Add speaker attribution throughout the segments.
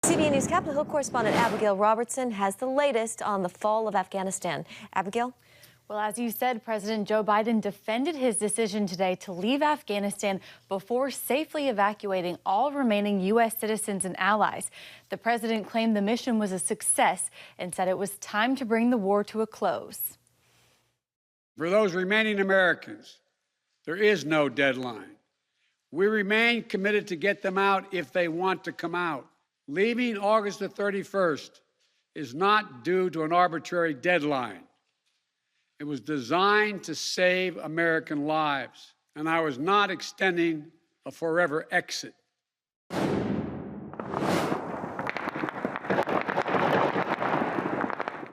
Speaker 1: CBN News Capitol Hill correspondent Abigail Robertson has the latest on the fall of Afghanistan. Abigail?
Speaker 2: Well, as you said, President Joe Biden defended his decision today to leave Afghanistan before safely evacuating all remaining U.S. citizens and allies. The president claimed the mission was a success and said it was time to bring the war to a close.
Speaker 3: For those remaining Americans, there is no deadline. We remain committed to get them out if they want to come out. Leaving August the 31st is not due to an arbitrary deadline. It was designed to save American lives, and I was not extending a forever exit.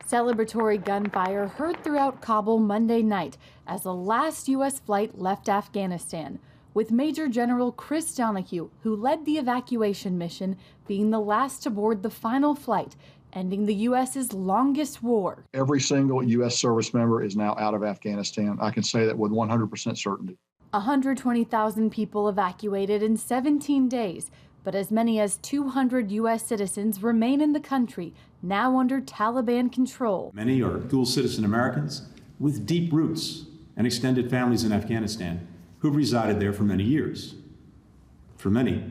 Speaker 2: Celebratory gunfire heard throughout Kabul Monday night as the last U.S. flight left Afghanistan, with Major General Chris Donahue, who led the evacuation mission, being the last to board the final flight, ending the U.S.'s longest war.
Speaker 4: Every single U.S. service member is now out of Afghanistan. I can say that with 100% certainty.
Speaker 2: 120,000 people evacuated in 17 days, but as many as 200 U.S. citizens remain in the country, now under Taliban control.
Speaker 5: Many are dual citizen Americans with deep roots and extended families in Afghanistan who've resided there for many years. For many,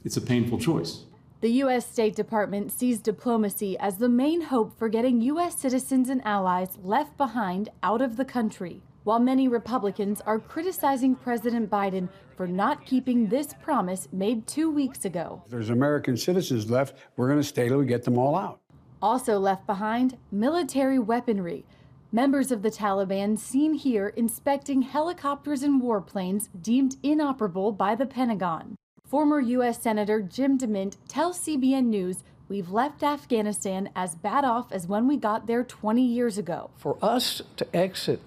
Speaker 5: it's a painful choice.
Speaker 2: The U.S. State Department sees diplomacy as the main hope for getting U.S. citizens and allies left behind out of the country, while many Republicans are criticizing President Biden for not keeping this promise made 2 weeks ago.
Speaker 3: If there's American citizens left, we're going to stay till we get them all out.
Speaker 2: Also left behind, military weaponry. Members of the Taliban seen here inspecting helicopters and warplanes deemed inoperable by the Pentagon. Former U.S. Senator Jim DeMint tells CBN News we've left Afghanistan as bad off as when we got there 20 years ago.
Speaker 6: For us to exit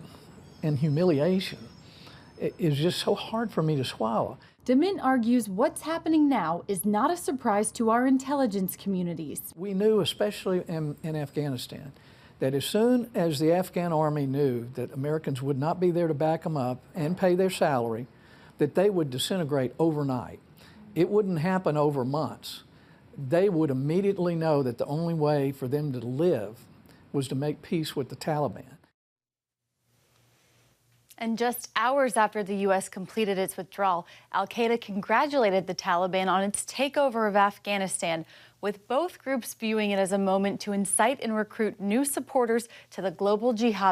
Speaker 6: in humiliation is just so hard for me to swallow.
Speaker 2: DeMint argues what's happening now is not a surprise to our intelligence communities.
Speaker 6: We knew, especially in Afghanistan, that as soon as the Afghan army knew that Americans would not be there to back them up and pay their salary, that they would disintegrate overnight. It wouldn't happen over months. They would immediately know that the only way for them to live was to make peace with the Taliban.
Speaker 2: And just hours after the U.S. completed its withdrawal, al-Qaeda congratulated the Taliban on its takeover of Afghanistan, with both groups viewing it as a moment to incite and recruit new supporters to the global jihad